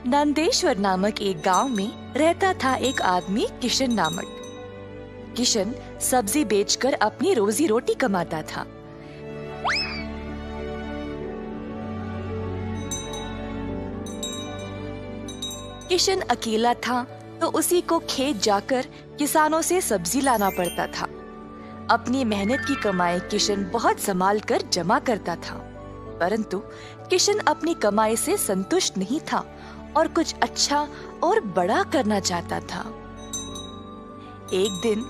नंदेश्वर नामक एक गांव में रहता था एक आदमी किशन नामक। किशन सब्जी बेचकर अपनी रोजी रोटी कमाता था। किशन अकेला था तो उसी को खेत जाकर किसानों से सब्जी लाना पड़ता था। अपनी मेहनत की कमाई किशन बहुत संभाल कर जमा करता था, परंतु किशन अपनी कमाई से संतुष्ट नहीं था और कुछ अच्छा और बड़ा करना चाहता था। एक दिन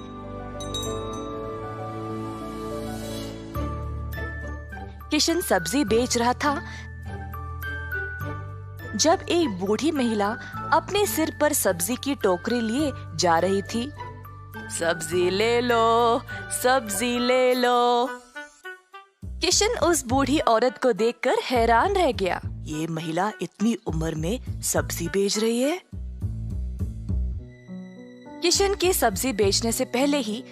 किशन सब्जी बेच रहा था जब एक बूढ़ी महिला अपने सिर पर सब्जी की टोकरी लिए जा रही थी। सब्जी ले लो, सब्जी ले लो। किशन उस बूढ़ी औरत को देखकर हैरान रह गया। ये महिला इतनी उम्र में सब्जी बेच रही है। किशन के सब्जी बेचने से पहले ही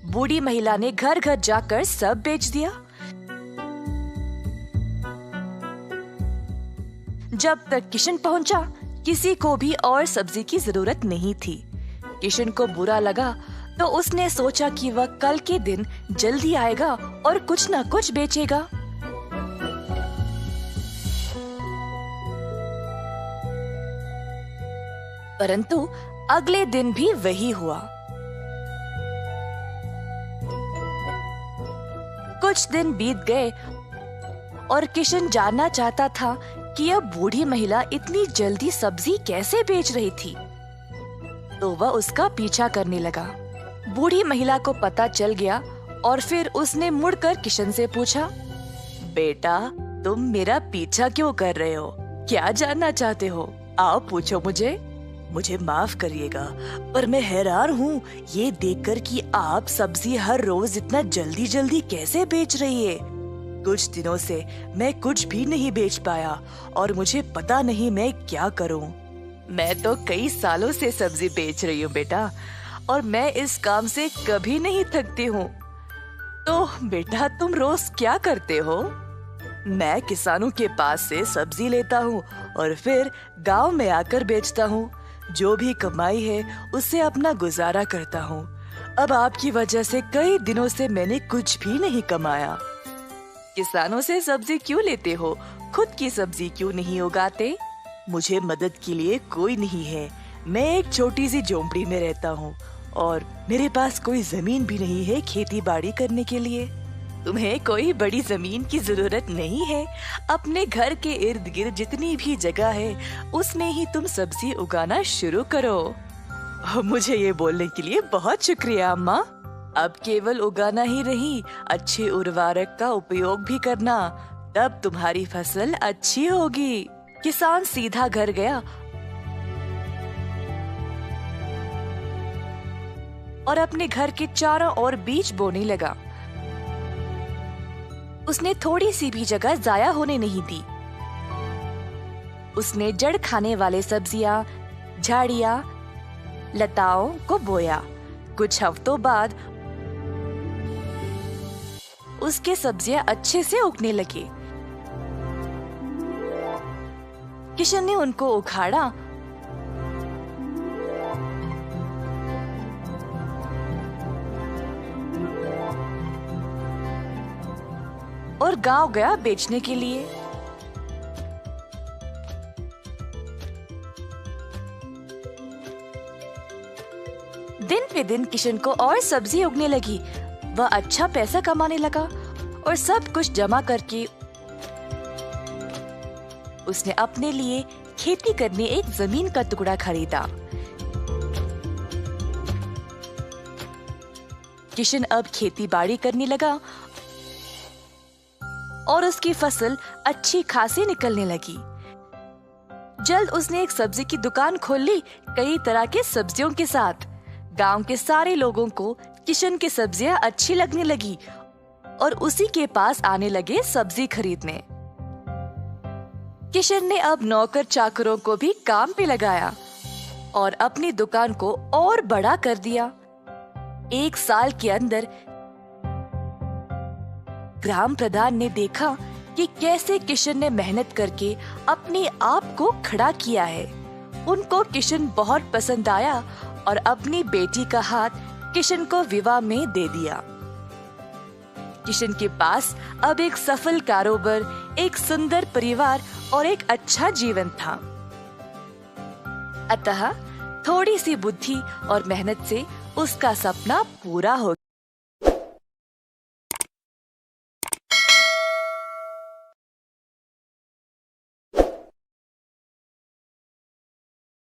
बूढ़ी महिला ने घर घर जाकर सब बेच दिया। जब तक किशन पहुंचा, किसी को भी और सब्जी की जरूरत नहीं थी। किशन को बुरा लगा तो उसने सोचा कि वह कल के दिन जल्दी आएगा और कुछ न कुछ बेचेगा। परंतु अगले दिन भी वही हुआ। कुछ दिन बीत गए और किशन जानना चाहता था कि यह बूढ़ी महिला इतनी जल्दी सब्जी कैसे बेच रही थी, तो वह उसका पीछा करने लगा। बूढ़ी महिला को पता चल गया और फिर उसने मुड़कर किशन से पूछा, बेटा, तुम मेरा पीछा क्यों कर रहे हो? क्या जानना चाहते हो? आओ पूछो मुझे। मुझे माफ करिएगा, पर मैं हैरान हूँ ये देखकर कि आप सब्जी हर रोज इतना जल्दी जल्दी कैसे बेच रही है। कुछ दिनों से मैं कुछ भी नहीं बेच पाया और मुझे पता नहीं मैं क्या करूं। मैं तो कई सालों से सब्जी बेच रही हूँ बेटा, और मैं इस काम से कभी नहीं थकती हूँ। तो बेटा, तुम रोज क्या करते हो? मैं किसानों के पास से सब्जी लेता हूँ और फिर गांव में आकर बेचता हूँ। जो भी कमाई है उससे अपना गुजारा करता हूँ। अब आपकी वजह से कई दिनों से मैंने कुछ भी नहीं कमाया। किसानों से सब्जी क्यों लेते हो? खुद की सब्जी क्यों नहीं उगाते? मुझे मदद के लिए कोई नहीं है। मैं एक छोटी सी झोंपड़ी में रहता हूँ और मेरे पास कोई जमीन भी नहीं है खेती बाड़ी करने के लिए। तुम्हें कोई बड़ी जमीन की जरूरत नहीं है। अपने घर के इर्द गिर्द जितनी भी जगह है उसमें ही तुम सब्जी उगाना शुरू करो। मुझे ये बोलने के लिए बहुत शुक्रिया अम्मा। अब केवल उगाना ही नहीं, अच्छे उर्वरक का उपयोग भी करना, तब तुम्हारी फसल अच्छी होगी। किसान सीधा घर गया और अपने घर के चारों ओर बीज बोने लगा। उसने थोड़ी सी भी जगह जाया होने नहीं दी। उसने जड़ खाने वाले सब्जियां, झाड़ियां, लताओं को बोया। कुछ हफ्तों बाद उसके सब्जियां अच्छे से उगने लगी। किशन ने उनको उखाड़ा और गांव गया बेचने के लिए। दिन पे दिन किशन को और सब्जी उगने लगी। वह अच्छा पैसा कमाने लगा और सब कुछ जमा करके उसने अपने लिए खेती करने एक जमीन का टुकड़ा खरीदा। किशन अब खेती बाड़ी करने लगा और उसकी फसल अच्छी खासी निकलने लगी। जल्द उसने एक सब्जी की दुकान खोल ली, कई तरह के सब्जियों के साथ। गांव के सारे लोगों को किशन की सब्जियां अच्छी लगने लगी और उसी के पास आने लगे सब्जी खरीदने। किशन ने अब नौकर चाकरों को भी काम पे लगाया और अपनी दुकान को और बड़ा कर दिया। एक साल के अंदर ग्राम प्रधान ने देखा कि कैसे किशन ने मेहनत करके अपने आप को खड़ा किया है। उनको किशन बहुत पसंद आया और अपनी बेटी का हाथ किशन को विवाह में दे दिया। किशन के पास अब एक सफल कारोबार, एक सुंदर परिवार और एक अच्छा जीवन था। अतः थोड़ी सी बुद्धि और मेहनत से उसका सपना पूरा हो